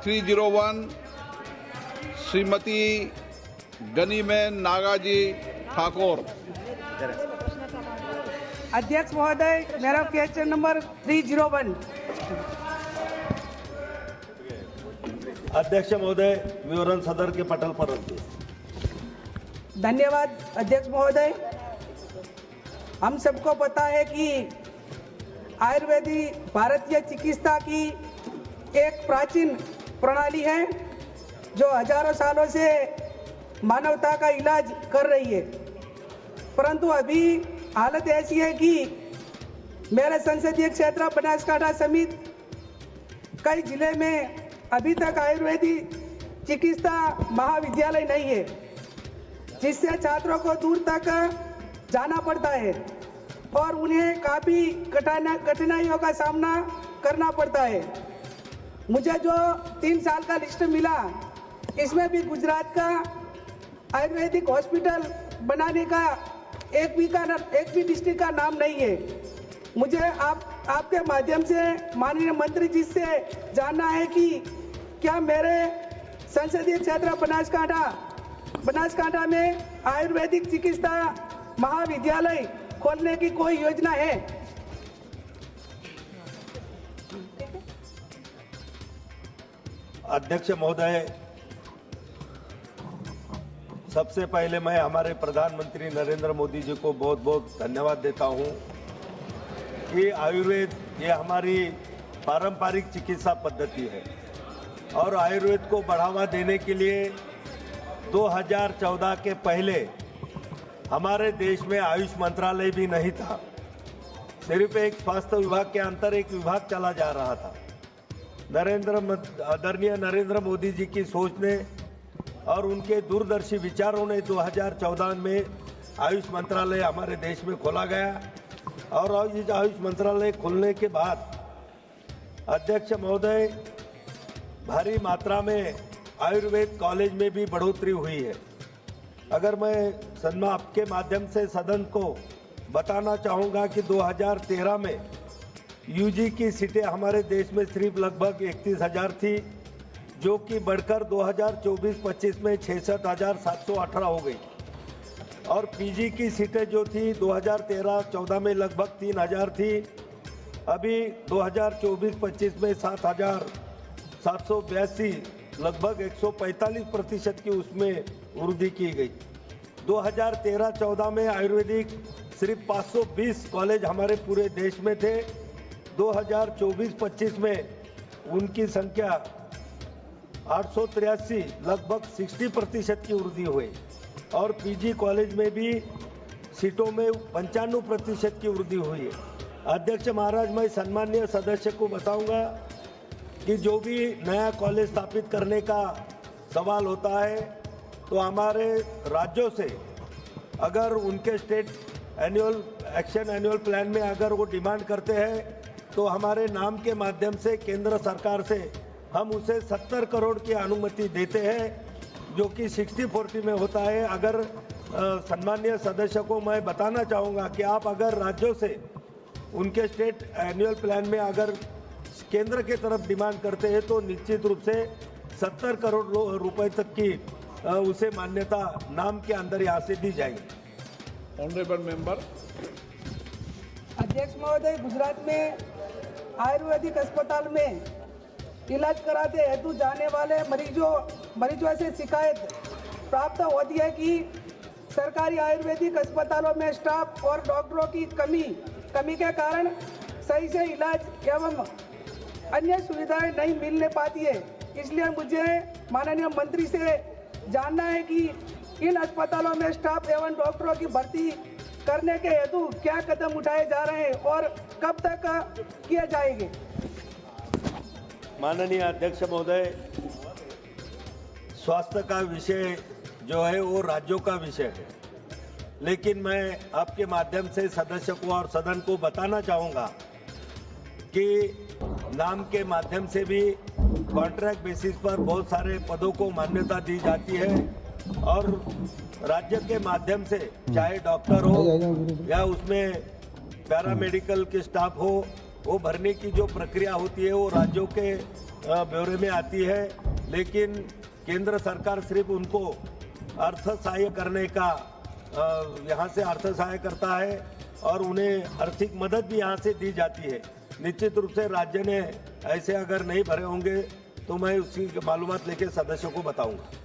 301 श्रीमती गनीबेन नागाजी ठाकुर। अध्यक्ष महोदय, मेरा क्वेश्चन नंबर 301। अध्यक्ष महोदय, विवरण सदर के पटल पर रखिए। धन्यवाद अध्यक्ष महोदय। हम सबको पता है कि आयुर्वेदिक भारतीय चिकित्सा की एक प्राचीन प्रणाली है जो हजारों सालों से मानवता का इलाज कर रही है, परंतु अभी हालत ऐसी है कि मेरे संसदीय क्षेत्र बनासकांठा समेत कई जिले में अभी तक आयुर्वेदिक चिकित्सा महाविद्यालय नहीं है, जिससे छात्रों को दूर तक जाना पड़ता है और उन्हें काफ़ी कठिनाइयों का सामना करना पड़ता है। मुझे जो 3 साल का लिस्ट मिला, इसमें भी गुजरात का आयुर्वेदिक हॉस्पिटल बनाने का एक भी डिस्ट्रिक्ट का नाम नहीं है। मुझे आपके माध्यम से माननीय मंत्री जी से जानना है कि क्या मेरे संसदीय क्षेत्र बनासकांठा में आयुर्वेदिक चिकित्सा महाविद्यालय खोलने की कोई योजना है? अध्यक्ष महोदय, सबसे पहले मैं हमारे प्रधानमंत्री नरेंद्र मोदी जी को बहुत बहुत धन्यवाद देता हूं कि आयुर्वेद ये हमारी पारंपरिक चिकित्सा पद्धति है और आयुर्वेद को बढ़ावा देने के लिए 2014 के पहले हमारे देश में आयुष मंत्रालय भी नहीं था। सिर्फ एक स्वास्थ्य विभाग के अंतर एक विभाग चला जा रहा था। आदरणीय नरेंद्र मोदी जी की सोच ने और उनके दूरदर्शी विचारों ने 2014 में आयुष मंत्रालय हमारे देश में खोला गया और इस आयुष मंत्रालय खुलने के बाद अध्यक्ष महोदय भारी मात्रा में आयुर्वेद कॉलेज में भी बढ़ोतरी हुई है। अगर मैं आपके माध्यम से सदन को बताना चाहूँगा कि 2013 में यूजी की सीटें हमारे देश में सिर्फ लगभग 31,000 थी, जो कि बढ़कर 2024-25 में 66,718 हो गई और पीजी की सीटें जो थी 2013-14 में लगभग 3,000 थी, अभी 2024-25 में 7,782 लगभग 145% की उसमें वृद्धि की गई। 2013-14 में आयुर्वेदिक सिर्फ 520 कॉलेज हमारे पूरे देश में थे। 2024-25 में उनकी संख्या 883 लगभग 60% की वृद्धि हुई और पीजी कॉलेज में भी सीटों में 95% की वृद्धि हुई है। अध्यक्ष महाराज, मैं सम्माननीय सदस्य को बताऊंगा कि जो भी नया कॉलेज स्थापित करने का सवाल होता है तो हमारे राज्यों से अगर उनके स्टेट एनुअल प्लान में अगर वो डिमांड करते हैं तो हमारे नाम के माध्यम से केंद्र सरकार से हम उसे 70 करोड़ की अनुमति देते हैं, जो कि 60-40 में होता है। अगर सम्माननीय सदस्य को मैं बताना चाहूँगा कि आप अगर राज्यों से उनके स्टेट एनुअल प्लान में अगर केंद्र के तरफ डिमांड करते हैं तो निश्चित रूप से 70 करोड़ रुपए तक की उसे मान्यता नाम के अंदर यहाँ से दी जाएगी। Honourable member. अध्यक्ष महोदय, गुजरात में आयुर्वेदिक अस्पताल में इलाज कराते हेतु जाने वाले मरीजों से शिकायत प्राप्त होती है कि सरकारी आयुर्वेदिक अस्पतालों में स्टाफ और डॉक्टरों की कमी के कारण सही से इलाज एवं अन्य सुविधाएं नहीं मिलने पाती है। इसलिए मुझे माननीय मंत्री से जानना है कि इन अस्पतालों में स्टाफ एवं डॉक्टरों की भर्ती करने के हेतु क्या कदम उठाए जा रहे हैं और कब तक किए जाएंगे? माननीय अध्यक्ष महोदय, स्वास्थ्य का विषय जो है वो राज्यों का विषय है, लेकिन मैं आपके माध्यम से सदस्य को और सदन को बताना चाहूँगा कि नाम के माध्यम से भी कॉन्ट्रैक्ट बेसिस पर बहुत सारे पदों को मान्यता दी जाती है और राज्य के माध्यम से चाहे डॉक्टर हो या उसमें पैरामेडिकल के स्टाफ हो, वो भरने की जो प्रक्रिया होती है वो राज्यों के ब्यौरे में आती है, लेकिन केंद्र सरकार सिर्फ उनको अर्थ सहाय करने का यहाँ से अर्थ सहाय करता है और उन्हें आर्थिक मदद भी यहाँ से दी जाती है। निश्चित रूप से राज्य ने ऐसे अगर नहीं भरे होंगे तो मैं उसकी मालूमात लेके सदस्यों को बताऊंगा।